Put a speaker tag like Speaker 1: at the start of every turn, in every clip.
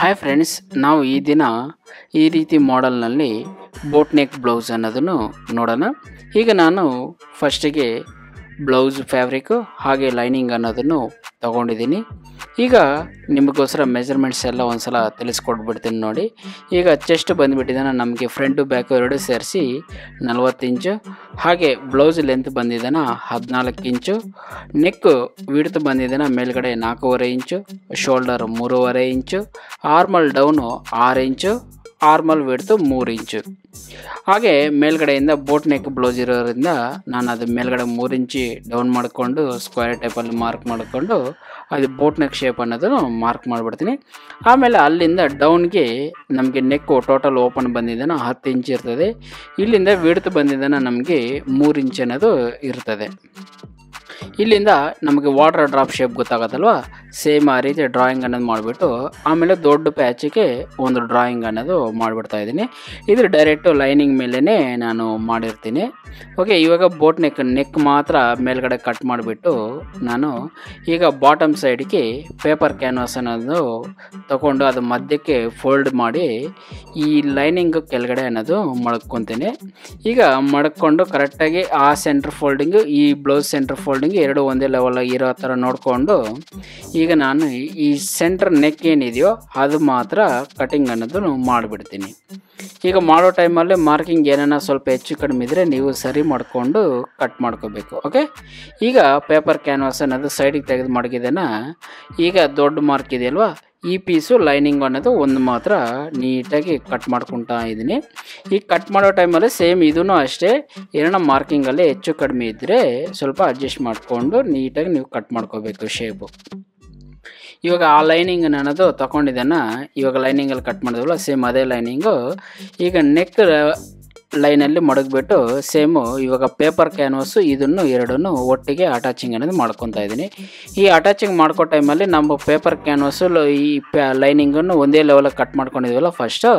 Speaker 1: Hi friends, ನಾವು ಈ ದಿನ ಈ ರೀತಿ ಮಾಡೆಲ್ನಲ್ಲಿ ಬೋಟ್ ನೆಕ್ ಬ್ಲೌಸ್ ಅನ್ನೋದನ್ನು ನೋಡೋಣ. ಈಗ ನಾನು ಫಸ್ಟಿಗೆ ಬ್ಲೌಸ್ ಫ್ಯಾಬ್ರಿಕ್ಕು ಹಾಗೆ ಲೈನಿಂಗ್ ಅನ್ನೋದನ್ನು ತಗೊಂಡಿದ್ದೀನಿ. ಈಗ ನಿಮಗೋಸ್ಕರ ಮೆಜರ್ಮೆಂಟ್ಸ್ ಎಲ್ಲ ಒಂದು ಸಲ ತಿಳಿಸ್ಕೊಟ್ಬಿಡ್ತೀನಿ ನೋಡಿ. ಈಗ ಚೆಸ್ಟ್ ಬಂದುಬಿಟ್ಟಿದ್ದಾನೆ ನಮಗೆ ಫ್ರಂಟು ಬ್ಯಾಕು ಎರಡು ಸೇರಿಸಿ 40 ಇಂಚು, ಹಾಗೆ ಬ್ಲೌಸ್ ಲೆಂತ್ ಬಂದಿದ್ದಾನೆ 14 ಇಂಚು, ನೆಕ್ಕು ವಿಡ್ತ್ ಬಂದಿದ್ದಾನೆ ಮೇಲ್ಗಡೆ 4.5 ಇಂಚು, ಶೋಲ್ಡರ್ 3.5 ಇಂಚು, ಆರ್ಮಲ್ ಡೌನು 6 ಇಂಚು, ಆರ್ಮಲ್ ವಿಡ್ತು 3 ಇಂಚು. ಹಾಗೆ ಮೇಲ್ಗಡೆಯಿಂದ ಬೋಟ್ ನೆಕ್ ಬ್ಲೌಸ್ ಇರೋದ್ರಿಂದ ನಾನು ಅದು ಮೇಲ್ಗಡೆ 3 ಇಂಚಿ ಡೌನ್ ಮಾಡಿಕೊಂಡು ಸ್ಕ್ವೇರ್ ಟೈಪಲ್ಲಿ ಮಾರ್ಕ್ ಮಾಡಿಕೊಂಡು ಅದು ಬೋಟ್ ನೆಕ್ ಶೇಪ್ ಅನ್ನೋದನ್ನು ಮಾರ್ಕ್ ಮಾಡಿಬಿಡ್ತೀನಿ. ಆಮೇಲೆ ಅಲ್ಲಿಂದ ಡೌನ್ಗೆ ನಮಗೆ ನೆಕ್ಕು ಟೋಟಲ್ ಓಪನ್ ಬಂದಿದ್ದಾನೆ 10 ಇಂಚ್ ಇರ್ತದೆ. ಇಲ್ಲಿಂದ ವಿಡ್ತ್ ಬಂದಿದ್ದಾನೆ ನಮಗೆ 3 ಇಂಚ್ ಅನ್ನೋದು ಇರ್ತದೆ. ಇಲ್ಲಿಂದ ನಮಗೆ ವಾಟರ್ ಡ್ರಾಪ್ ಶೇಪ್ ಗೊತ್ತಾಗತ್ತಲ್ವ, ಸೇಮ್ ಆ ರೀತಿ ಡ್ರಾಯಿಂಗ್ ಅನ್ನೋದು ಮಾಡಿಬಿಟ್ಟು ಆಮೇಲೆ ದೊಡ್ಡ ಪ್ಯಾಚಿಗೆ ಒಂದು ಡ್ರಾಯಿಂಗ್ ಅನ್ನೋದು ಮಾಡಿಬಿಡ್ತಾ ಇದ್ದೀನಿ. ಇದು ಡೈರೆಕ್ಟು ಲೈನಿಂಗ್ ಮೇಲೇ ನಾನು ಮಾಡಿರ್ತೀನಿ. ಓಕೆ, ಇವಾಗ ಬೋಟ್ ನೆಕ್ ಮಾತ್ರ ಮೇಲ್ಗಡೆ ಕಟ್ ಮಾಡಿಬಿಟ್ಟು ನಾನು ಈಗ ಬಾಟಮ್ ಸೈಡ್ಗೆ ಪೇಪರ್ ಕ್ಯಾನ್ವಾಸ್ ಅನ್ನೋದು ತಗೊಂಡು ಅದು ಮಧ್ಯಕ್ಕೆ ಫೋಲ್ಡ್ ಮಾಡಿ ಈ ಲೈನಿಂಗ್ ಕೆಳಗಡೆ ಅನ್ನೋದು ಮಡ್ಕೊತೀನಿ. ಈಗ ಮಡ್ಕೊಂಡು ಕರೆಕ್ಟಾಗಿ ಆ ಸೆಂಟ್ರ್ ಫೋಲ್ಡಿಂಗು ಈ ಬ್ಲೌಸ್ ಸೆಂಟ್ರ್ ಫೋಲ್ಡಿಂಗ್ ಎರಡು ಒಂದೇ ಲೆವೆಲ್ ಇರೋ ಥರ ನೋಡಿಕೊಂಡು ಈಗ ನಾನು ಈ ಸೆಂಟ್ರ್ ನೆಕ್ ಏನಿದೆಯೋ ಅದು ಮಾತ್ರ ಕಟಿಂಗ್ ಅನ್ನೋದು ಮಾಡಿಬಿಡ್ತೀನಿ. ಈಗ ಮಾಡೋ ಟೈಮಲ್ಲಿ ಮಾರ್ಕಿಂಗ್ ಏನಾರ ಸ್ವಲ್ಪ ಹೆಚ್ಚು ಕಡಿಮೆ ಇದ್ದರೆ ನೀವು ಸರಿ ಮಾಡಿಕೊಂಡು ಕಟ್ ಮಾಡ್ಕೋಬೇಕು. ಓಕೆ, ಈಗ ಪೇಪರ್ ಕ್ಯಾನ್ವಾಸ್ ಅನ್ನೋದು ಸೈಡಿಗೆ ತೆಗೆದು ಮಡಗಿದ್ದೇನೆ. ಈಗ ದೊಡ್ಡ ಮಾರ್ಕ್ ಇದೆಯಲ್ವಾ, ಈ ಪೀಸು ಲೈನಿಂಗ್ ಅನ್ನೋದು ಒಂದು ಮಾತ್ರ ನೀಟಾಗಿ ಕಟ್ ಮಾಡ್ಕೊತಾ ಇದ್ದೀನಿ. ಈಗ ಕಟ್ ಮಾಡೋ ಟೈಮಲ್ಲಿ ಸೇಮ್ ಇದೂ ಅಷ್ಟೇ, ಏನೋ ಮಾರ್ಕಿಂಗಲ್ಲಿ ಹೆಚ್ಚು ಕಡಿಮೆ ಇದ್ದರೆ ಸ್ವಲ್ಪ ಅಡ್ಜಸ್ಟ್ ಮಾಡಿಕೊಂಡು ನೀಟಾಗಿ ನೀವು ಕಟ್ ಮಾಡ್ಕೋಬೇಕು ಶೇಪು. ಇವಾಗ ಆ ಲೈನಿಂಗ್ ಅನ್ನೋದು ತಗೊಂಡಿದ್ದಾನೆ. ಇವಾಗ ಲೈನಿಂಗಲ್ಲಿ ಕಟ್ ಮಾಡಿದ್ವಲ್ಲ ಸೇಮ್ ಅದೇ ಲೈನಿಂಗು ಈಗ ನೆಕ್ ಲೈನಲ್ಲಿ ಮಡಗಿಬಿಟ್ಟು ಸೇಮು ಇವಾಗ ಪೇಪರ್ ಕ್ಯಾನ್ವಾಸು ಇದನ್ನು ಎರಡನ್ನೂ ಒಟ್ಟಿಗೆ ಅಟ್ಯಾಚಿಂಗ್ ಅನ್ನೋದು ಮಾಡ್ಕೊತಾ ಇದ್ದೀನಿ. ಈ ಅಟ್ಯಾಚಿಂಗ್ ಮಾಡ್ಕೋ ಟೈಮಲ್ಲಿ ನಮ್ಮ ಪೇಪರ್ ಕ್ಯಾನ್ವಾಸು ಈ ಲೈನಿಂಗನ್ನು ಒಂದೇ ಲೆವೆಲಿಗೆ ಕಟ್ ಮಾಡ್ಕೊಂಡಿದ್ವಲ್ಲ ಫಸ್ಟು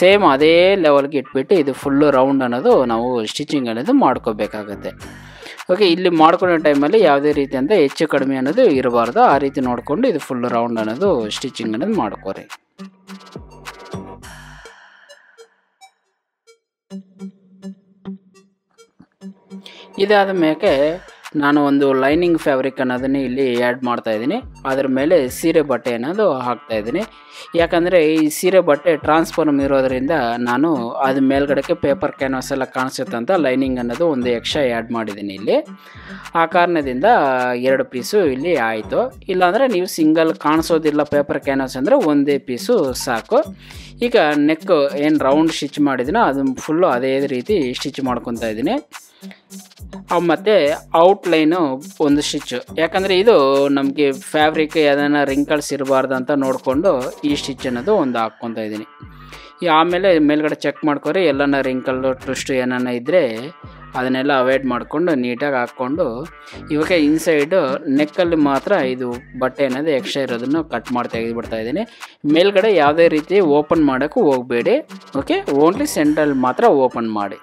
Speaker 1: ಸೇಮ್ ಅದೇ ಲೆವೆಲ್ಗೆ ಇಟ್ಬಿಟ್ಟು ಇದು ಫುಲ್ಲು ರೌಂಡ್ ಅನ್ನೋದು ನಾವು ಸ್ಟಿಚಿಂಗ್ ಅನ್ನೋದು ಮಾಡ್ಕೋಬೇಕಾಗತ್ತೆ. ಓಕೆ, ಇಲ್ಲಿ ಮಾಡ್ಕೊಳ್ಳೋ ಟೈಮಲ್ಲಿ ಯಾವುದೇ ರೀತಿ ಅಂತ ಹೆಚ್ಚು ಕಡಿಮೆ ಅನ್ನೋದು ಇರಬಾರ್ದು. ಆ ರೀತಿ ನೋಡಿಕೊಂಡು ಇದು ಫುಲ್ ರೌಂಡ್ ಅನ್ನೋದು ಸ್ಟಿಚಿಂಗ್ ಅನ್ನೋದು ಮಾಡ್ಕೋರಿ. ಇದಾದ ಮೇಲೆ ನಾನು ಒಂದು ಲೈನಿಂಗ್ ಫ್ಯಾಬ್ರಿಕ್ ಅನ್ನೋದನ್ನು ಇಲ್ಲಿ ಆ್ಯಡ್ ಮಾಡ್ತಾಯಿದ್ದೀನಿ. ಅದರ ಮೇಲೆ ಸೀರೆ ಬಟ್ಟೆ ಅನ್ನೋದು ಹಾಕ್ತಾಯಿದ್ದೀನಿ. ಯಾಕಂದರೆ ಈ ಸೀರೆ ಬಟ್ಟೆ ಟ್ರಾನ್ಸ್ಫಾರ್ಮ್ ಇರೋದರಿಂದ ನಾನು ಅದು ಮೇಲ್ಗಡೆಗೆ ಪೇಪರ್ ಕ್ಯಾನ್ವಾಸ್ ಎಲ್ಲ ಕಾಣಿಸುತ್ತೆ ಅಂತ ಲೈನಿಂಗ್ ಅನ್ನೋದು ಒಂದು ಎಕ್ಸ್ಟ್ರಾ ಆ್ಯಡ್ ಮಾಡಿದ್ದೀನಿ ಇಲ್ಲಿ. ಆ ಕಾರಣದಿಂದ 2 ಪೀಸು ಇಲ್ಲಿ ಆಯಿತು. ಇಲ್ಲಾಂದರೆ ನೀವು ಸಿಂಗಲ್ ಕಾಣಿಸೋದಿಲ್ಲ ಪೇಪರ್ ಕ್ಯಾನ್ವಾಸ್ ಅಂದರೆ ಒಂದೇ ಪೀಸು ಸಾಕು. ಈಗ ನೆಕ್ ಏನು ರೌಂಡ್ ಸ್ಟಿಚ್ ಮಾಡಿದ್ದೀನೋ ಅದು ಫುಲ್ಲು ಅದೇ ರೀತಿ ಸ್ಟಿಚ್ ಮಾಡ್ಕೊತಾ ಇದ್ದೀನಿ. ಮತ್ತು ಔಟ್ಲೈನು ಒಂದು ಸ್ಟಿಚ್ಚು, ಯಾಕಂದರೆ ಇದು ನಮಗೆ ಫ್ಯಾಬ್ರಿಕ್ ಯಾವ್ದಾನ ರಿಂಕಲ್ಸ್ ಇರಬಾರ್ದು ಅಂತ ನೋಡಿಕೊಂಡು ಈ ಸ್ಟಿಚ್ ಅನ್ನೋದು ಒಂದು ಹಾಕ್ಕೊತಾ ಇದ್ದೀನಿ. ಆಮೇಲೆ ಮೇಲ್ಗಡೆ ಚೆಕ್ ಮಾಡ್ಕೊರಿ, ಎಲ್ಲನ ರಿಂಕಲ್ಲು ಟ್ವಿಸ್ಟು ಏನಾನ ಇದ್ದರೆ ಅದನ್ನೆಲ್ಲ ಅವಾಯ್ಡ್ ಮಾಡಿಕೊಂಡು ನೀಟಾಗಿ ಹಾಕ್ಕೊಂಡು ಇವಾಗ ಇನ್ಸೈಡು ನೆಕ್ಕಲ್ಲಿ ಮಾತ್ರ ಇದು ಬಟ್ಟೆ ಅನ್ನೋದು ಎಕ್ಸ್ಟ್ರಾ ಇರೋದನ್ನು ಕಟ್ ಮಾಡಿ ತೆಗೆದುಬಿಡ್ತಾ ಇದ್ದೀನಿ. ಮೇಲ್ಗಡೆ ಯಾವುದೇ ರೀತಿ ಓಪನ್ ಮಾಡೋಕ್ಕೂ ಹೋಗಬೇಡಿ. ಓಕೆ, ಓನ್ಲಿ ಸೆಂಟ್ರಲ್ಲಿ ಮಾತ್ರ ಓಪನ್ ಮಾಡಿ.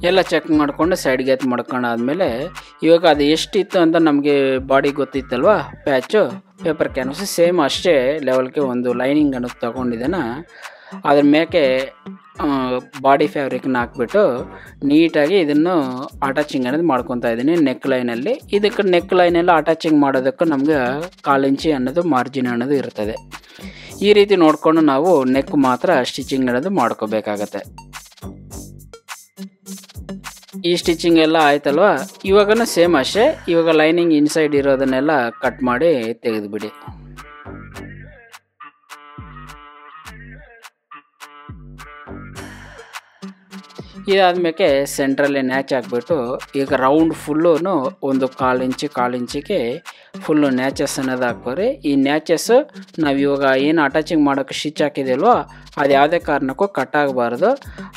Speaker 1: ಎಲ್ಲ ಚೆಕ್ ಮಾಡಿಕೊಂಡು ಸೈಡ್ಗೆ ಎತ್ತು ಮಾಡ್ಕೊಂಡಾದ್ಮೇಲೆ ಇವಾಗ ಅದು ಎಷ್ಟಿತ್ತು ಅಂತ ನಮಗೆ ಬಾಡಿ ಗೊತ್ತಿತ್ತಲ್ವ ಪ್ಯಾಚು ಪೇಪರ್ ಕ್ಯಾನ್ವಾಸ್ ಸೇಮ್ ಅಷ್ಟೇ ಲೆವೆಲ್ಗೆ ಒಂದು ಲೈನಿಂಗ್ ಅನ್ನೋದು ತೊಗೊಂಡಿದ್ದೇನೆ. ಅದ್ರ ಮೇಕೆ ಬಾಡಿ ಫ್ಯಾಬ್ರಿಕ್ನ ಹಾಕ್ಬಿಟ್ಟು ನೀಟಾಗಿ ಇದನ್ನು ಅಟ್ಯಾಚಿಂಗ್ ಅನ್ನೋದು ಮಾಡ್ಕೊತಾ ಇದ್ದೀನಿ ನೆಕ್ ಲೈನಲ್ಲಿ. ಇದಕ್ಕೆ ನೆಕ್ ಲೈನೆಲ್ಲ ಅಟ್ಯಾಚಿಂಗ್ ಮಾಡೋದಕ್ಕೆ ನಮಗೆ 1/4 ಇಂಚಿ ಅನ್ನೋದು ಮಾರ್ಜಿನ್ ಅನ್ನೋದು ಇರ್ತದೆ. ಈ ರೀತಿ ನೋಡಿಕೊಂಡು ನಾವು ನೆಕ್ ಮಾತ್ರ ಸ್ಟಿಚಿಂಗ್ ಅನ್ನೋದು ಮಾಡ್ಕೋಬೇಕಾಗತ್ತೆ. ಈ ಸ್ಟಿಚಿಂಗ್ ಎಲ್ಲ ಆಯ್ತಲ್ವ, ಇವಾಗನೂ ಸೇಮ್ ಅಷ್ಟೇ. ಇವಾಗ ಲೈನಿಂಗ್ ಇನ್ಸೈಡ್ ಇರೋದನ್ನೆಲ್ಲ ಕಟ್ ಮಾಡಿ ತೆಗೆದುಬಿಡಿ. ಇದಾದ್ಮೇಲೆ ಸೆಂಟ್ರಲ್ಲಿ ನ್ಯಾಚ್ ಹಾಕ್ಬಿಟ್ಟು ಈಗ ರೌಂಡ್ ಫುಲ್ಲು ಒಂದು 1/4 ಇಂಚಿಗೆ ಫುಲ್ಲು ನ್ಯಾಚಸ್ ಅನ್ನೋದು ಹಾಕೋರಿ. ಈ ನ್ಯಾಚಸ್ಸು ನಾವು ಇವಾಗ ಏನು ಅಟ್ಯಾಚಿಂಗ್ ಮಾಡೋಕ್ಕೆ ಸ್ಟಿಚ್ ಹಾಕಿದೆಯಲ್ವ ಅದು ಯಾವುದೇ ಕಾರಣಕ್ಕೂ ಕಟ್ ಆಗಬಾರ್ದು.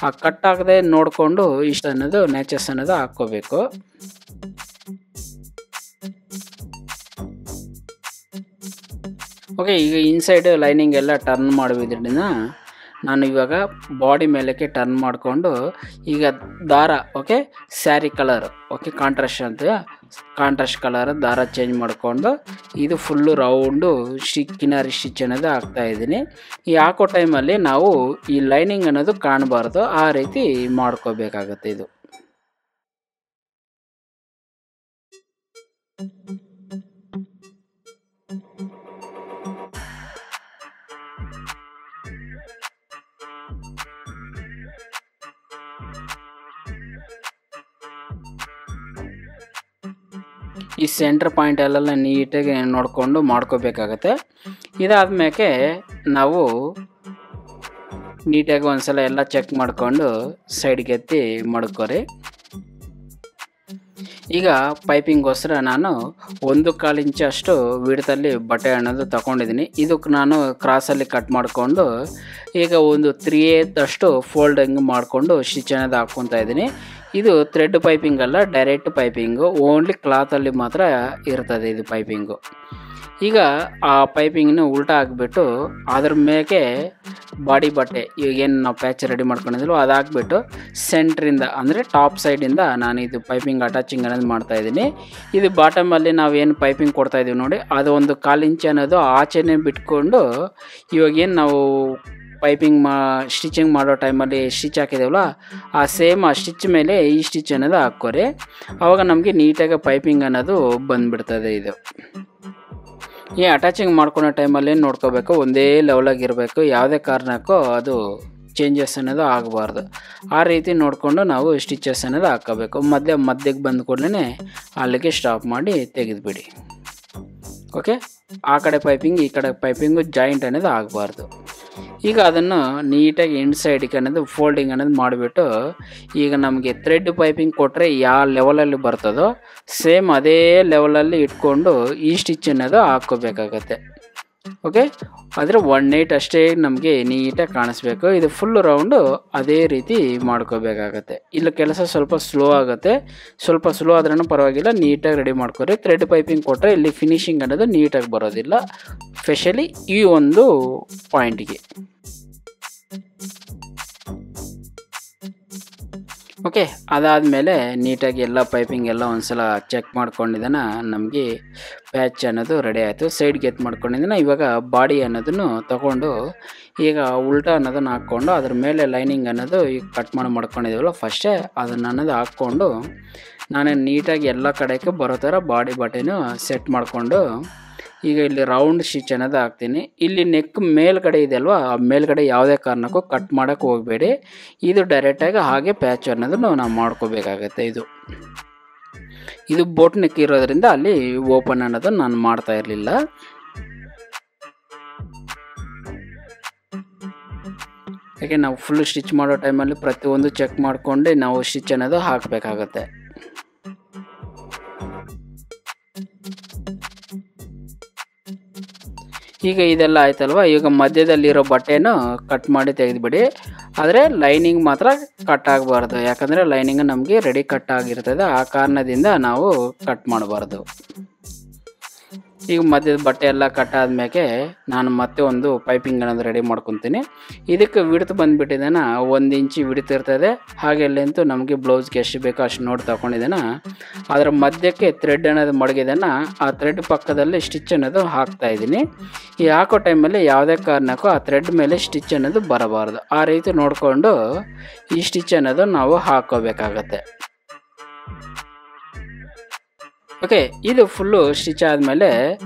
Speaker 1: ಆ ಕಟ್ ಆಗದೆ ನೋಡಿಕೊಂಡು ಇಷ್ಟು ಅನ್ನೋದು ನ್ಯಾಚಸ್ ಅನ್ನೋದು ಹಾಕ್ಕೋಬೇಕು. ಓಕೆ, ಈಗ ಇನ್ಸೈಡ್ ಲೈನಿಂಗ್ ಎಲ್ಲ ಟರ್ನ್ ಮಾಡಿದ್ರಿಂದ ನಾನು ಇವಾಗ ಬಾಡಿ ಮೇಲಕ್ಕೆ ಟರ್ನ್ ಮಾಡಿಕೊಂಡು ಈಗ ದಾರ okay sari colour okay contrast ಅಂತ ಕಾಂಟ್ರಾಸ್ಟ್ ಕಲರ್ ದಾರ ಚೇಂಜ್ ಮಾಡಿಕೊಂಡು ಇದು ಫುಲ್ಲು ರೌಂಡು ಕಿನಾರಿ ಸ್ಟಿಚ್ ಅನ್ನೋದು ಹಾಕ್ತಾ ಇದ್ದೀನಿ. ಈ ಹಾಕೋ ಟೈಮಲ್ಲಿ ನಾವು ಈ ಲೈನಿಂಗ್ ಅನ್ನೋದು ಕಾಣಬಾರ್ದು, ಆ ರೀತಿ ಮಾಡ್ಕೋಬೇಕಾಗತ್ತೆ ಇದು. ಈ ಸೆಂಟ್ರ್ ಪಾಯಿಂಟ್ ಎಲ್ಲ ನೀಟಾಗಿ ನೋಡಿಕೊಂಡು ಮಾಡ್ಕೋಬೇಕಾಗತ್ತೆ. ಇದಾದ್ಮೇಲೆ ನಾವು ನೀಟಾಗಿ ಒಂದ್ಸಲ ಎಲ್ಲ ಚೆಕ್ ಮಾಡಿಕೊಂಡು ಸೈಡ್ಗೆ ಎತ್ತಿ ಮಡ್ಕೋರಿ. ಈಗ ಪೈಪಿಂಗೋಸ್ಕರ ನಾನು 1/4 ಇಂಚ್ ಅಷ್ಟು ವಿಡ್ತಲ್ಲಿ ಬಟ್ಟೆ ಅನ್ನೋದು ತಗೊಂಡಿದ್ದೀನಿ. ಇದಕ್ಕೆ ನಾನು ಕ್ರಾಸಲ್ಲಿ ಕಟ್ ಮಾಡಿಕೊಂಡು ಈಗ ಒಂದು 3/8 ಅಷ್ಟು ಫೋಲ್ಡಿಂಗ್ ಮಾಡಿಕೊಂಡು ಸ್ಟಿಚ್ ಅನ್ನೋದು ಹಾಕ್ಕೊತಾ ಇದ್ದೀನಿ. ಇದು ಥ್ರೆಡ್ ಪೈಪಿಂಗ್ ಅಲ್ಲ, ಡೈರೆಕ್ಟ್ ಪೈಪಿಂಗು, ಓನ್ಲಿ ಕ್ಲಾತಲ್ಲಿ ಮಾತ್ರ ಇರ್ತದೆ ಇದು ಪೈಪಿಂಗು. ಈಗ ಆ ಪೈಪಿಂಗ್ನ ಉಲ್ಟಾ ಹಾಕ್ಬಿಟ್ಟು ಅದ್ರ ಮೇಲೆ ಬಾಡಿ ಬಟ್ಟೆ ಈಗೇನು ನಾವು ಪ್ಯಾಚ್ ರೆಡಿ ಮಾಡ್ಕೊಂಡಿದ್ವಿ ಅದು ಹಾಕ್ಬಿಟ್ಟು ಸೆಂಟ್ರಿಂದ ಅಂದರೆ ಟಾಪ್ ಸೈಡಿಂದ ನಾನು ಇದು ಪೈಪಿಂಗ್ ಅಟ್ಯಾಚಿಂಗ್ ಅನ್ನೋದು ಮಾಡ್ತಾಯಿದ್ದೀನಿ. ಇದು ಬಾಟಮಲ್ಲಿ ನಾವೇನು ಪೈಪಿಂಗ್ ಕೊಡ್ತಾಯಿದ್ದೀವಿ ನೋಡಿ, ಅದು ಒಂದು 1/4 ಇಂಚ್ ಅನ್ನೋದು ಆಚೆನೇ ಬಿಟ್ಕೊಂಡು ಇವಾಗೇನು ನಾವು ಪೈಪಿಂಗ್ ಸ್ಟಿಚಿಂಗ್ ಮಾಡೋ ಟೈಮಲ್ಲಿ ಸ್ಟಿಚ್ ಹಾಕಿದೇವಲ್ಲ ಆ ಸೇಮ್ ಆ ಸ್ಟಿಚ್ ಮೇಲೆ ಈ ಸ್ಟಿಚ್ ಅನ್ನೋದು ಹಾಕ್ಕೋರಿ. ಆವಾಗ ನಮಗೆ ನೀಟಾಗಿ ಪೈಪಿಂಗ್ ಅನ್ನೋದು ಬಂದುಬಿಡ್ತದೆ. ಇದು ಈ ಅಟ್ಯಾಚಿಂಗ್ ಮಾಡ್ಕೊಳೋ ಟೈಮಲ್ಲಿ ಏನು ನೋಡ್ಕೋಬೇಕು, ಒಂದೇ ಲೆವೆಲಾಗಿರಬೇಕು, ಯಾವುದೇ ಕಾರಣಕ್ಕೂ ಅದು ಚೇಂಜಸ್ ಅನ್ನೋದು ಆಗಬಾರ್ದು. ಆ ರೀತಿ ನೋಡಿಕೊಂಡು ನಾವು ಸ್ಟಿಚಸ್ ಅನ್ನೋದು ಹಾಕ್ಕೋಬೇಕು. ಮಧ್ಯಕ್ಕೆ ಬಂದ ಕೂಡಲೇ ಅಲ್ಲಿಗೆ ಸ್ಟಾಪ್ ಮಾಡಿ ತೆಗೆದುಬಿಡಿ. ಓಕೆ, ಆ ಕಡೆ ಪೈಪಿಂಗ್ ಈ ಕಡೆ ಪೈಪಿಂಗು ಜಾಯಿಂಟ್ ಅನ್ನೋದು ಆಗಬಾರ್ದು. ಈಗ ಅದನ್ನು ನೀಟಾಗಿ ಎಂಡ್ ಸೈಡಿಗೆ ಅನ್ನೋದು ಫೋಲ್ಡಿಂಗ್ ಅನ್ನೋದು ಮಾಡಿಬಿಟ್ಟು ಈಗ ನಮಗೆ ಥ್ರೆಡ್ ಪೈಪಿಂಗ್ ಕೊಟ್ಟರೆ ಯಾವ ಲೆವೆಲಲ್ಲಿ ಬರ್ತದೋ ಸೇಮ್ ಅದೇ ಲೆವೆಲಲ್ಲಿ ಇಟ್ಕೊಂಡು ಈ ಸ್ಟಿಚ್ ಅನ್ನೋದು ಹಾಕ್ಕೋಬೇಕಾಗತ್ತೆ. ಓಕೆ, ಆದರೆ 1/8 ಅಷ್ಟೇ ನಮಗೆ ನೀಟಾಗಿ ಕಾಣಿಸ್ಬೇಕು. ಇದು ಫುಲ್ ರೌಂಡು ಅದೇ ರೀತಿ ಮಾಡ್ಕೋಬೇಕಾಗತ್ತೆ. ಇಲ್ಲಿ ಕೆಲಸ ಸ್ವಲ್ಪ ಸ್ಲೋ ಆಗುತ್ತೆ, ಸ್ವಲ್ಪ ಸ್ಲೋ ಆದ್ರೂ ಪರವಾಗಿಲ್ಲ, ನೀಟಾಗಿ ರೆಡಿ ಮಾಡ್ಕೊರಿ. ಥ್ರೆಡ್ ಪೈಪಿಂಗ್ ಕೊಟ್ಟರೆ ಇಲ್ಲಿ ಫಿನಿಶಿಂಗ್ ಅನ್ನೋದು ನೀಟಾಗಿ ಬರೋದಿಲ್ಲ, ಸ್ಪೆಷಲಿ ಈ ಒಂದು ಪಾಯಿಂಟಿಗೆ. ಓಕೆ, ಅದಾದಮೇಲೆ ನೀಟಾಗಿ ಎಲ್ಲ ಪೈಪಿಂಗ್ ಎಲ್ಲ ಒಂದು ಸಲ ಚೆಕ್ ಮಾಡ್ಕೊಂಡಿದ್ದಾನ ನಮಗೆ ಪ್ಯಾಚ್ ಅನ್ನೋದು ರೆಡಿ ಆಯಿತು. ಸೈಡ್ಗೆ ಎತ್ತು ಮಾಡ್ಕೊಂಡಿದ್ದಾನ. ಇವಾಗ ಬಾಡಿ ಅನ್ನೋದನ್ನು ತಗೊಂಡು ಈಗ ಉಲ್ಟಾ ಅನ್ನೋದನ್ನು ಹಾಕ್ಕೊಂಡು ಅದ್ರ ಮೇಲೆ ಲೈನಿಂಗ್ ಅನ್ನೋದು ಈಗ ಕಟ್ ಮಾಡ್ಕೊಂಡಿದ್ದೀವಲ್ಲ ಫಸ್ಟೇ ಅದನ್ನು ಅನ್ನೋದು ಹಾಕ್ಕೊಂಡು ನಾನು ನೀಟಾಗಿ ಎಲ್ಲ ಕಡೆಗೆ ಬರೋ ಥರ ಬಾಡಿ ಬಟ್ಟೆನೂ ಸೆಟ್ ಮಾಡಿಕೊಂಡು ಈಗ ಇಲ್ಲಿ ರೌಂಡ್ ಸ್ಟಿಚ್ ಅನ್ನೋದು ಹಾಕ್ತೀನಿ. ಇಲ್ಲಿ ನೆಕ್ ಮೇಲ್ಗಡೆ ಇದೆ ಅಲ್ವಾ, ಆ ಮೇಲ್ಗಡೆ ಯಾವುದೇ ಕಾರಣಕ್ಕೂ ಕಟ್ ಮಾಡೋಕ್ಕೆ ಹೋಗಬೇಡಿ. ಇದು ಡೈರೆಕ್ಟಾಗಿ ಹಾಗೆ ಪ್ಯಾಚ್ ಅನ್ನೋದನ್ನು ನಾವು ಮಾಡ್ಕೋಬೇಕಾಗತ್ತೆ. ಇದು ಬೋಟ್ ನೆಕ್ ಇರೋದ್ರಿಂದ ಅಲ್ಲಿ ಓಪನ್ ಅನ್ನೋದು ನಾನು ಮಾಡ್ತಾ ಇರಲಿಲ್ಲ. ಯಾಕೆ ನಾವು ಫುಲ್ ಸ್ಟಿಚ್ ಮಾಡೋ ಟೈಮಲ್ಲಿ ಪ್ರತಿಯೊಂದು ಚೆಕ್ ಮಾಡಿಕೊಂಡು ನಾವು ಸ್ಟಿಚ್ ಅನ್ನೋದು ಹಾಕಬೇಕಾಗತ್ತೆ. ಈಗ ಇದೆಲ್ಲ ಆಯ್ತಲ್ವ, ಈಗ ಮಧ್ಯದಲ್ಲಿರೋ ಬಟ್ಟೆನೂ ಕಟ್ ಮಾಡಿ ತೆಗೆದುಬಿಡಿ. ಆದರೆ ಲೈನಿಂಗ್ ಮಾತ್ರ ಕಟ್ ಆಗಬಾರ್ದು, ಯಾಕಂದರೆ ಲೈನಿಂಗ್ ನಮಗೆ ರೆಡಿ ಕಟ್ ಆಗಿರ್ತದೆ, ಆ ಕಾರಣದಿಂದ ನಾವು ಕಟ್ ಮಾಡಬಾರ್ದು. ಈಗ ಮಧ್ಯದ ಬಟ್ಟೆ ಎಲ್ಲ ಕಟ್ ಆದಮೇಲೆ ನಾನು ಮತ್ತೆ ಒಂದು ಪೈಪಿಂಗ್ ಅನ್ನೋದು ರೆಡಿ ಮಾಡ್ಕೊತೀನಿ. ಇದಕ್ಕೆ ವಿಡ್ತ್ ಬಂದುಬಿಟ್ಟಿದ್ದೇನೆ 1 ಇಂಚ್ ವಿಡ್ತ್ ಇರ್ತದೆ. ಹಾಗೆ ಲೆಂತು ನಮಗೆ ಬ್ಲೌಸ್ಗೆ ಎಷ್ಟು ಬೇಕೋ ಅಷ್ಟು ನೋಡಿ ತಗೊಂಡಿದ್ದೇನೆ. ಅದರ ಮಧ್ಯಕ್ಕೆ ಥ್ರೆಡ್ ಅನ್ನೋದು ಮಡಗಿದ್ದೇನೆ. ಆ ಥ್ರೆಡ್ ಪಕ್ಕದಲ್ಲಿ ಸ್ಟಿಚ್ ಅನ್ನೋದು ಹಾಕ್ತಾಯಿದ್ದೀನಿ. ಈ ಹಾಕೋ ಟೈಮಲ್ಲಿ ಯಾವುದೇ ಕಾರಣಕ್ಕೂ ಆ ಥ್ರೆಡ್ ಮೇಲೆ ಸ್ಟಿಚ್ ಅನ್ನೋದು ಬರಬಾರ್ದು. ಆ ರೀತಿ ನೋಡಿಕೊಂಡು ಈ ಸ್ಟಿಚ್ ಅನ್ನೋದು ನಾವು ಹಾಕ್ಕೋಬೇಕಾಗತ್ತೆ. ಓಕೆ, ಇದು ಫುಲ್ಲು ಸ್ಟಿಚ್ ಆದಮೇಲೆ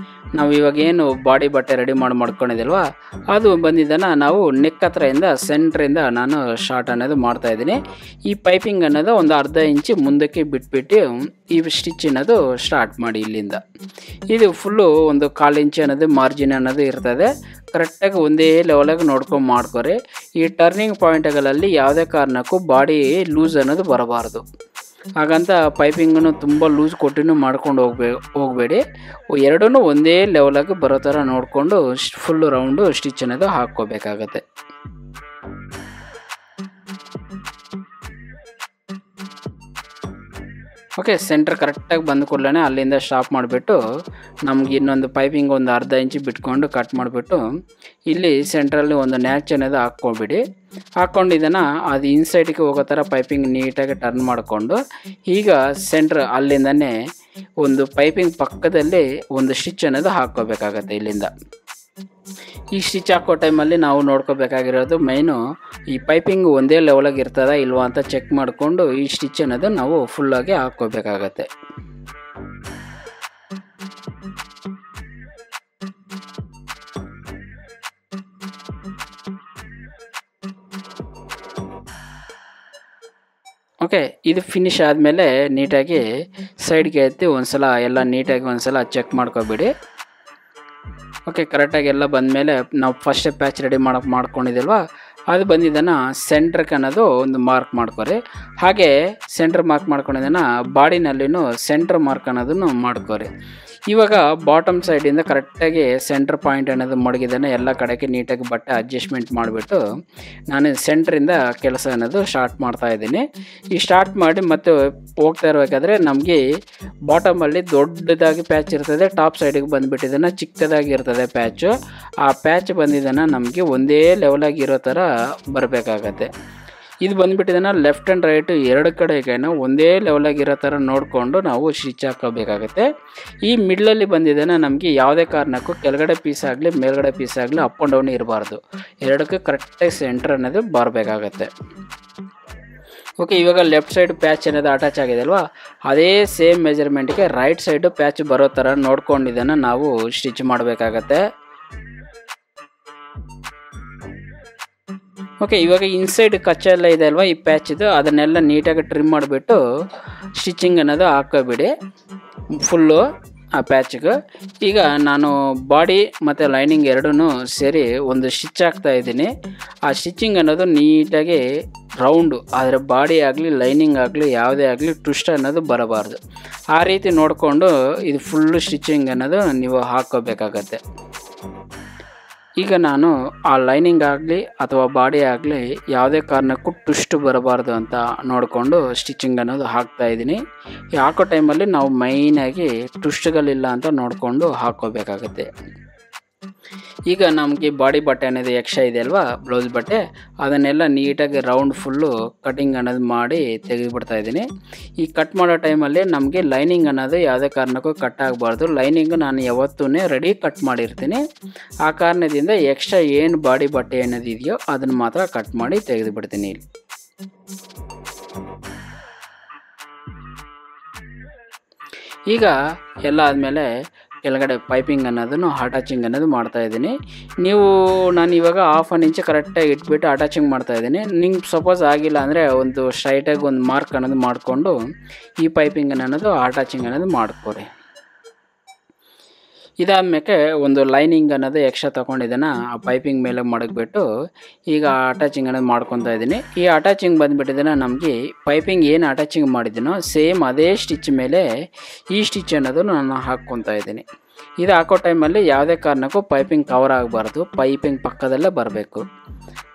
Speaker 1: ನಾವು ಇವಾಗ ಏನು ಬಾಡಿ ಬಟ್ಟೆ ರೆಡಿ ಮಾಡ್ಕೊಂಡಿದ್ದೀಲ್ವಾ ಅದು ಬಂದಿದ್ದಾನ ನಾವು ನೆಕ್ ಹತ್ರದಿಂದ ಸೆಂಟ್ರಿಂದ ನಾನು ಶಾರ್ಟ್ ಅನ್ನೋದು ಮಾಡ್ತಾಯಿದ್ದೀನಿ. ಈ ಪೈಪಿಂಗ್ ಅನ್ನೋದು ಒಂದು ಅರ್ಧ ಇಂಚು ಮುಂದಕ್ಕೆ ಬಿಟ್ಬಿಟ್ಟು ಈ ಸ್ಟಿಚ್ ಅನ್ನೋದು ಸ್ಟಾರ್ಟ್ ಮಾಡಿ. ಇಲ್ಲಿಂದ ಇದು ಫುಲ್ಲು ಒಂದು 1/4 ಇಂಚ್ ಅನ್ನೋದು ಮಾರ್ಜಿನ್ ಅನ್ನೋದು ಇರ್ತದೆ. ಕರೆಕ್ಟಾಗಿ ಒಂದೇ ಲೆವೆಲಾಗಿ ನೋಡ್ಕೊಂಡು ಮಾಡ್ಕೊರಿ. ಈ ಟರ್ನಿಂಗ್ ಪಾಯಿಂಟ್ಗಳಲ್ಲಿ ಯಾವುದೇ ಕಾರಣಕ್ಕೂ ಬಾಡಿ ಲೂಸ್ ಅನ್ನೋದು ಬರಬಾರ್ದು. ಹಾಗಂತ ಪೈಪಿಂಗನ್ನು ತುಂಬ ಲೂಸ್ ಕೊಟ್ಟಿನೂ ಮಾಡ್ಕೊಂಡು ಹೋಗಬೇಡಿ. ಎರಡೂ ಒಂದೇ ಲೆವೆಲಾಗಿ ಬರೋ ಥರ ನೋಡಿಕೊಂಡು ಫುಲ್ಲು ರೌಂಡು ಸ್ಟಿಚ್ ಅನ್ನೋದು ಹಾಕ್ಕೋಬೇಕಾಗತ್ತೆ. ಓಕೆ, ಸೆಂಟ್ರ್ ಕರೆಕ್ಟಾಗಿ ಬಂದು ಕೂಡಲೇ ಅಲ್ಲಿಂದ ಸ್ಟಾಪ್ ಮಾಡಿಬಿಟ್ಟು ನಮ್ಗೆ ಇನ್ನೊಂದು ಪೈಪಿಂಗ್ ಒಂದು ಅರ್ಧ ಇಂಚು ಬಿಟ್ಕೊಂಡು ಕಟ್ ಮಾಡಿಬಿಟ್ಟು ಇಲ್ಲಿ ಸೆಂಟ್ರಲ್ಲಿ ಒಂದು ನ್ಯಾಚ್ ಅನ್ನೋದು ಹಾಕ್ಕೊಬಿಡಿ. ಹಾಕ್ಕೊಂಡಿದ್ದಾನ ಅದು ಇನ್ಸೈಡ್ಗೆ ಹೋಗೋ ಥರ ಪೈಪಿಂಗ್ ನೀಟಾಗಿ ಟರ್ನ್ ಮಾಡಿಕೊಂಡು ಈಗ ಸೆಂಟ್ರ್ ಅಲ್ಲಿಂದನೇ ಒಂದು ಪೈಪಿಂಗ್ ಪಕ್ಕದಲ್ಲಿ ಒಂದು ಸ್ಟಿಚ್ ಅನ್ನೋದು ಹಾಕ್ಕೋಬೇಕಾಗತ್ತೆ ಇಲ್ಲಿಂದ. ಈ ಸ್ಟಿಚ್ ಹಾಕೋ ಟೈಮಲ್ಲಿ ನಾವು ನೋಡ್ಕೋಬೇಕಾಗಿರೋದು ಮೈನು ಈ ಪೈಪಿಂಗ್ ಒಂದೇ ಲೆವೆಲಾಗಿ ಇರ್ತದಾ ಇಲ್ವಾ ಅಂತ ಚೆಕ್ ಮಾಡಿಕೊಂಡು ಈ ಸ್ಟಿಚ್ ಅನ್ನೋದು ನಾವು ಫುಲ್ಲಾಗಿ ಹಾಕ್ಕೋಬೇಕಾಗತ್ತೆ. ಓಕೆ, ಇದು ಫಿನಿಶ್ ಆದಮೇಲೆ ನೀಟಾಗಿ ಸೈಡ್ಗೆ ಎತ್ತಿ ಒಂದ್ಸಲ ಎಲ್ಲ ನೀಟಾಗಿ ಒಂದ್ಸಲ ಚೆಕ್ ಮಾಡ್ಕೊಬಿಡಿ. ಓಕೆ, ಕರೆಕ್ಟಾಗಿ ಎಲ್ಲ ಬಂದಮೇಲೆ ನಾವು ಫಸ್ಟೇ ಪ್ಯಾಚ್ ರೆಡಿ ಮಾಡ್ಕೊಂಡಿದ್ದೀಲ್ವ, ಅದು ಬಂದಿದ್ದನ್ನು ಸೆಂಟ್ರಕ್ಕೆ ಅನ್ನೋದು ಒಂದು ಮಾರ್ಕ್ ಮಾಡ್ಕೊರಿ. ಹಾಗೆ ಸೆಂಟ್ರ್ ಮಾರ್ಕ್ ಮಾಡ್ಕೊಂಡಿದ್ದನ್ನು ಬಾಡಿನಲ್ಲಿನೂ ಸೆಂಟ್ರ್ ಮಾರ್ಕ್ ಅನ್ನೋದನ್ನು ಮಾಡ್ಕೊರಿ. ಇವಾಗ ಬಾಟಮ್ ಸೈಡಿಂದ ಕರೆಕ್ಟಾಗಿ ಸೆಂಟ್ರ್ ಪಾಯಿಂಟ್ ಅನ್ನೋದು ಮಡಗಿದ್ದಾನೆ ಎಲ್ಲ ಕಡೆಗೆ ನೀಟಾಗಿ ಬಟ್ಟೆ ಅಡ್ಜಸ್ಟ್ಮೆಂಟ್ ಮಾಡಿಬಿಟ್ಟು ನಾನು ಸೆಂಟ್ರಿಂದ ಕೆಲಸ ಅನ್ನೋದು ಸ್ಟಾರ್ಟ್ ಮಾಡ್ತಾಯಿದ್ದೀನಿ. ಈ ಸ್ಟಾರ್ಟ್ ಮಾಡಿ ಮತ್ತು ಹೋಗ್ತಾ ಇರಬೇಕಾದ್ರೆ ನಮಗೆ ಬಾಟಮಲ್ಲಿ ದೊಡ್ಡದಾಗಿ ಪ್ಯಾಚ್ ಇರ್ತದೆ, ಟಾಪ್ ಸೈಡಿಗೆ ಬಂದುಬಿಟ್ಟಿದ್ದಾನೆ ಚಿಕ್ಕದಾಗಿ ಇರ್ತದೆ ಪ್ಯಾಚು. ಆ ಪ್ಯಾಚ್ ಬಂದಿದ್ದಾನೆ ನಮಗೆ ಒಂದೇ ಲೆವೆಲಾಗಿ ಇರೋ ಥರ ಬರಬೇಕಾಗತ್ತೆ. ಇದು ಬಂದುಬಿಟ್ಟಿದ್ದಾನೆ ಲೆಫ್ಟ್ ಆ್ಯಂಡ್ ರೈಟು ಎರಡು ಕಡೆಗೇನು ಒಂದೇ ಲೆವೆಲಾಗಿರೋ ಥರ ನೋಡಿಕೊಂಡು ನಾವು ಸ್ಟಿಚ್ ಹಾಕೋಬೇಕಾಗತ್ತೆ. ಈ ಮಿಡ್ಲಲ್ಲಿ ಬಂದಿದ್ದಾನೆ ನಮಗೆ ಯಾವುದೇ ಕಾರಣಕ್ಕೂ ಕೆಳಗಡೆ ಪೀಸ್ ಆಗಲಿ ಮೇಲ್ಗಡೆ ಪೀಸ್ ಆಗಲಿ ಅಪ್ ಆ್ಯಂಡ್ ಡೌನ್ ಇರಬಾರ್ದು, ಎರಡಕ್ಕೂ ಕರೆಕ್ಟಾಗಿ ಸೆಂಟ್ರ್ ಅನ್ನೋದು ಬರಬೇಕಾಗತ್ತೆ. ಓಕೆ, ಇವಾಗ ಲೆಫ್ಟ್ ಸೈಡ್ ಪ್ಯಾಚ್ ಅನ್ನೋದು ಅಟ್ಯಾಚ್ ಆಗಿದೆ ಅಲ್ವಾ, ಅದೇ ಸೇಮ್ ಮೆಜರ್ಮೆಂಟ್ಗೆ ರೈಟ್ ಸೈಡು ಪ್ಯಾಚ್ ಬರೋ ಥರ ನೋಡ್ಕೊಂಡಿದ್ದಾನೆ ನಾವು ಸ್ಟಿಚ್ ಮಾಡಬೇಕಾಗತ್ತೆ. ಓಕೆ, ಇವಾಗ ಇನ್ಸೈಡ್ ಕಚ್ಚೆ ಎಲ್ಲ ಇದೆ ಅಲ್ವಾ ಈ ಪ್ಯಾಚಿದು, ಅದನ್ನೆಲ್ಲ ನೀಟಾಗಿ ಟ್ರಿಮ್ ಮಾಡಿಬಿಟ್ಟು ಸ್ಟಿಚಿಂಗ್ ಅನ್ನೋದು ಹಾಕೋಬಿಡಿ ಫುಲ್ಲು ಆ ಪ್ಯಾಚಿಗೆ. ಈಗ ನಾನು ಬಾಡಿ ಮತ್ತು ಲೈನಿಂಗ್ ಎರಡೂ ಸೇರಿ ಒಂದು ಸ್ಟಿಚ್ ಹಾಕ್ತಾಯಿದ್ದೀನಿ. ಆ ಸ್ಟಿಚಿಂಗ್ ಅನ್ನೋದು ನೀಟಾಗಿ ರೌಂಡು, ಆದರೆ ಬಾಡಿ ಆಗಲಿ ಲೈನಿಂಗ್ ಆಗಲಿ ಯಾವುದೇ ಆಗಲಿ ಟ್ವಿಸ್ಟ್ ಅನ್ನೋದು ಬರಬಾರ್ದು. ಆ ರೀತಿ ನೋಡಿಕೊಂಡು ಇದು ಫುಲ್ಲು ಸ್ಟಿಚಿಂಗ್ ಅನ್ನೋದು ನೀವು ಹಾಕ್ಕೋಬೇಕಾಗತ್ತೆ. ಈಗ ನಾನು ಆ ಲೈನಿಂಗ್ ಆಗಲಿ ಅಥವಾ ಬಾಡಿ ಆಗಲಿ ಯಾವುದೇ ಕಾರಣಕ್ಕೂ ಟ್ವಿಸ್ಟ್ ಬರಬಾರ್ದು ಅಂತ ನೋಡಿಕೊಂಡು ಸ್ಟಿಚಿಂಗ್ ಅನ್ನೋದು ಹಾಕ್ತಾಯಿದ್ದೀನಿ. ಹಾಕೋ ಟೈಮಲ್ಲಿ ನಾವು ಮೈನಾಗಿ ಟ್ವಿಸ್ಟ್ಗಳಿಲ್ಲ ಅಂತ ನೋಡಿಕೊಂಡು ಹಾಕ್ಕೋಬೇಕಾಗತ್ತೆ. ಈಗ ನಮಗೆ ಬಾಡಿ ಬಟ್ಟೆ ಅನ್ನೋದು ಎಕ್ಸ್ಟ್ರಾ ಇದೆ ಅಲ್ವಾ ಬ್ಲೌಸ್ ಬಟ್ಟೆ, ಅದನ್ನೆಲ್ಲ ನೀಟಾಗಿ ರೌಂಡ್ ಫುಲ್ಲು ಕಟಿಂಗ್ ಅನ್ನೋದು ಮಾಡಿ ತೆಗೆದುಬಿಡ್ತಾ ಇದ್ದೀನಿ. ಈ ಕಟ್ ಮಾಡೋ ಟೈಮಲ್ಲಿ ನಮಗೆ ಲೈನಿಂಗ್ ಅನ್ನೋದು ಯಾವುದೇ ಕಾರಣಕ್ಕೂ ಕಟ್ ಆಗಬಾರ್ದು. ಲೈನಿಂಗ್ ನಾನು ಯಾವತ್ತೂ ರೆಡಿ ಕಟ್ ಮಾಡಿರ್ತೀನಿ. ಆ ಕಾರಣದಿಂದ ಎಕ್ಸ್ಟ್ರಾ ಏನು ಬಾಡಿ ಬಟ್ಟೆ ಅನ್ನೋದು ಇದೆಯೋ ಅದನ್ನು ಮಾತ್ರ ಕಟ್ ಮಾಡಿ ತೆಗೆದುಬಿಡ್ತೀನಿ. ಇಲ್ಲಿ ಈಗ ಎಲ್ಲ ಆದಮೇಲೆ ಕೆಳಗಡೆ ಪೈಪಿಂಗ್ ಅನ್ನೋದನ್ನು ಅಟ್ಯಾಚಿಂಗ್ ಅನ್ನೋದು ಮಾಡ್ತಾಯಿದ್ದೀನಿ. ನಾನು ಇವಾಗ 1/2 ಇಂಚ್ ಕರೆಕ್ಟಾಗಿ ಇಟ್ಬಿಟ್ಟು ಅಟ್ಯಾಚಿಂಗ್ ಮಾಡ್ತಾಯಿದ್ದೀನಿ. ನಿಂಗೆ ಸಪೋಸ್ ಆಗಿಲ್ಲ ಅಂದರೆ ಒಂದು ಸ್ಟ್ರೈಟಾಗಿ ಒಂದು ಮಾರ್ಕ್ ಅನ್ನೋದು ಮಾಡಿಕೊಂಡು ಈ ಪೈಪಿಂಗ್ ಅನ್ನೋದು ಅಟ್ಯಾಚಿಂಗ್ ಅನ್ನೋದು ಮಾಡ್ಕೊರಿ. ಇದಾದ್ಮೇಲೆ ಒಂದು ಲೈನಿಂಗ್ ಅನ್ನೋದು ಎಕ್ಸ್ಟ್ರಾ ತೊಗೊಂಡಿದ್ದಾನೆ ಆ ಪೈಪಿಂಗ್ ಮೇಲೆ ಮಡಗಿಬಿಟ್ಟು ಈಗ ಅಟ್ಯಾಚಿಂಗ್ ಅನ್ನೋದು ಮಾಡ್ಕೊತಾ ಇದ್ದೀನಿ. ಈ ಅಟ್ಯಾಚಿಂಗ್ ಬಂದುಬಿಟ್ಟಿದ್ದಾನೆ ನಮಗೆ ಪೈಪಿಂಗ್ ಏನು ಅಟ್ಯಾಚಿಂಗ್ ಮಾಡಿದ್ದೀನೋ ಸೇಮ್ ಅದೇ ಸ್ಟಿಚ್ ಮೇಲೆ ಈ ಸ್ಟಿಚ್ ಅನ್ನೋದು ನಾನು ಹಾಕ್ಕೊತಾ ಇದ್ದೀನಿ. ಇದು ಹಾಕೋ ಟೈಮಲ್ಲಿ ಯಾವುದೇ ಕಾರಣಕ್ಕೂ ಪೈಪಿಂಗ್ ಕವರ್ ಆಗಬಾರ್ದು, ಪೈಪಿಂಗ್ ಪಕ್ಕದಲ್ಲೇ ಬರಬೇಕು.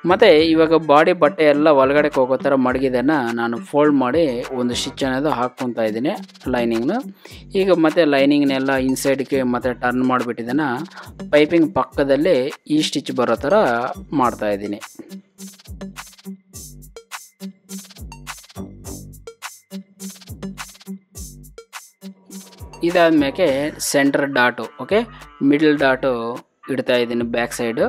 Speaker 1: ಮತ್ತು ಇವಾಗ ಬಾಡಿ ಬಟ್ಟೆ ಎಲ್ಲ ಒಳಗಡೆ ಹೋಗೋ ಥರ ಮಡಗಿದ್ದನ್ನು ನಾನು ಫೋಲ್ಡ್ ಮಾಡಿ ಒಂದು ಸ್ಟಿಚ್ ಅನ್ನೋದು ಹಾಕ್ಕೊತಾ ಇದ್ದೀನಿ ಲೈನಿಂಗ್ನ. ಈಗ ಮತ್ತು ಲೈನಿಂಗ್ನೆಲ್ಲ ಇನ್ಸೈಡ್ಗೆ ಮತ್ತು ಟರ್ನ್ ಮಾಡಿಬಿಟ್ಟಿದ್ದನ್ನು ಪೈಪಿಂಗ್ ಪಕ್ಕದಲ್ಲೇ ಈ ಸ್ಟಿಚ್ ಬರೋ ಥರ ಮಾಡ್ತಾಯಿದ್ದೀನಿ. ಇದಾದ್ಮೇಲೆ centre dot okay middle dot ಇಡ್ತಾ ಇದ್ದೀನಿ ಬ್ಯಾಕ್ ಸೈಡು.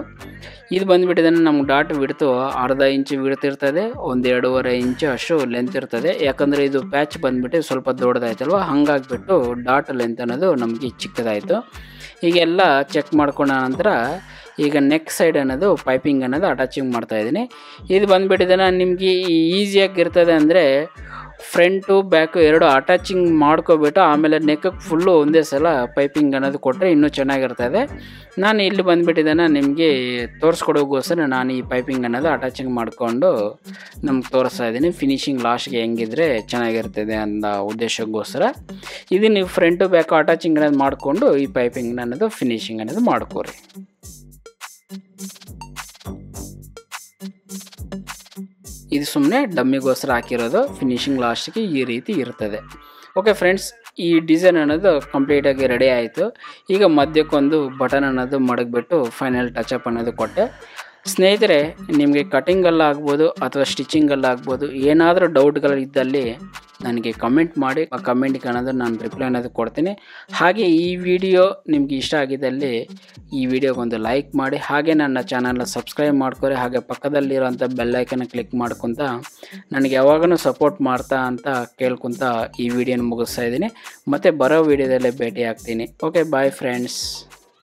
Speaker 1: ಇದು ಬಂದುಬಿಟ್ಟಿದ್ದಾನೆ ನಮ್ಗೆ ಡಾಟ್ ಬಿಡ್ತು 1/2 ಇಂಚು ಬಿಡ್ತಿರ್ತದೆ, 1-1.5 ಇಂಚು ಅಷ್ಟು ಲೆಂತ್ ಇರ್ತದೆ. ಯಾಕಂದರೆ ಇದು ಪ್ಯಾಚ್ ಬಂದುಬಿಟ್ಟು ಸ್ವಲ್ಪ ದೊಡ್ಡದಾಯ್ತಲ್ವ, ಹಾಗಾಗಿಬಿಟ್ಟು ಡಾಟ್ ಲೆಂತ್ ಅನ್ನೋದು ನಮಗೆ ಚಿಕ್ಕದಾಯಿತು. ಈಗೆಲ್ಲ ಚೆಕ್ ಮಾಡ್ಕೊಂಡ ನಂತರ ಈಗ ನೆಕ್ ಸೈಡ್ ಅನ್ನೋದು ಪೈಪಿಂಗ್ ಅನ್ನೋದು ಅಟ್ಯಾಚಿಂಗ್ ಮಾಡ್ತಾಯಿದ್ದೀನಿ. ಇದು ಬಂದುಬಿಟ್ಟಿದ್ದಾನೆ ನಿಮಗೆ ಈಸಿಯಾಗಿರ್ತದೆ ಅಂದರೆ ಫ್ರಂಟು ಬ್ಯಾಕು ಎರಡು ಅಟ್ಯಾಚಿಂಗ್ ಮಾಡ್ಕೊಬಿಟ್ಟು ಆಮೇಲೆ ನೆಕ್ಕಕ್ಕೆ ಫುಲ್ಲು ಒಂದೇ ಸಲ ಪೈಪಿಂಗ್ ಅನ್ನೋದು ಕೊಟ್ಟರೆ ಇನ್ನೂ ಚೆನ್ನಾಗಿರ್ತದೆ. ನಾನು ಇಲ್ಲಿ ಬಂದುಬಿಟ್ಟಿದ್ದಾನೆ ನಿಮಗೆ ತೋರಿಸ್ಕೊಡೋಗೋಸ್ಕರ ನಾನು ಈ ಪೈಪಿಂಗ್ ಅನ್ನೋದು ಅಟ್ಯಾಚಿಂಗ್ ಮಾಡಿಕೊಂಡು ನಮ್ಗೆ ತೋರಿಸ್ತಾ ಇದ್ದೀನಿ. ಫಿನಿಶಿಂಗ್ ಲಾಸ್ಟ್ಗೆ ಹೆಂಗಿದ್ರೆ ಚೆನ್ನಾಗಿರ್ತದೆ ಅನ್ನೋ ಉದ್ದೇಶಕ್ಕೋಸ್ಕರ ಇದು ನೀವು ಫ್ರಂಟು ಬ್ಯಾಕು ಅಟ್ಯಾಚಿಂಗ್ ಅನ್ನೋದು ಮಾಡಿಕೊಂಡು ಈ ಪೈಪಿಂಗ್ ಅನ್ನೋದು ಫಿನಿಶಿಂಗ್ ಅನ್ನೋದು ಮಾಡ್ಕೋರಿ. ಇದು ಸುಮ್ಮನೆ ಡಮ್ಮಿಗೋಸ್ಕರ ಹಾಕಿರೋದು, ಫಿನಿಶಿಂಗ್ ಲಾಸ್ಟಿಗೆ ಈ ರೀತಿ ಇರ್ತದೆ. ಓಕೆ ಫ್ರೆಂಡ್ಸ್, ಈ ಡಿಸೈನ್ ಅನ್ನೋದು ಕಂಪ್ಲೀಟಾಗಿ ರೆಡಿ ಆಯಿತು. ಈಗ ಮಧ್ಯಕ್ಕೊಂದು ಬಟನ್ ಅನ್ನೋದು ಮಡಗಿಬಿಟ್ಟು ಫೈನಲ್ ಟಚಪ್ ಅನ್ನೋದು ಕೊಟ್ಟೆ. ಸ್ನೇಹಿತರೆ, ನಿಮಗೆ ಕಟಿಂಗಲ್ಲಾಗ್ಬೋದು ಅಥವಾ ಸ್ಟಿಚಿಂಗಲ್ಲಾಗ್ಬೋದು ಏನಾದರೂ ಡೌಟ್ಗಳಿದ್ದಲ್ಲಿ ನನಗೆ ಕಮೆಂಟ್ ಮಾಡಿ. ಆ ಕಮೆಂಟ್ಗೆ ಅನ್ನೋದು ನಾನು ರಿಪ್ಲೈ ಅನ್ನೋದು ಕೊಡ್ತೀನಿ. ಹಾಗೆ ಈ ವಿಡಿಯೋ ನಿಮಗೆ ಇಷ್ಟ ಆಗಿದ್ದಲ್ಲಿ ಈ ವಿಡಿಯೋಗೊಂದು ಲೈಕ್ ಮಾಡಿ, ಹಾಗೆ ನನ್ನ ಚಾನಲ್ನ ಸಬ್ಸ್ಕ್ರೈಬ್ ಮಾಡ್ಕೊರಿ. ಹಾಗೆ ಪಕ್ಕದಲ್ಲಿರೋಂಥ ಬೆಲ್ಲೈಕನ್ನ ಕ್ಲಿಕ್ ಮಾಡ್ಕೊತ ನನಗೆ ಯಾವಾಗಲೂ ಸಪೋರ್ಟ್ ಮಾಡ್ತಾ ಅಂತ ಕೇಳ್ಕೊತ ಈ ವಿಡಿಯೋನ ಮುಗಿಸ್ತಾ ಇದ್ದೀನಿ. ಮತ್ತು ಬರೋ ವಿಡಿಯೋದಲ್ಲೇ ಭೇಟಿ ಆಗ್ತೀನಿ. Okay, bye friends.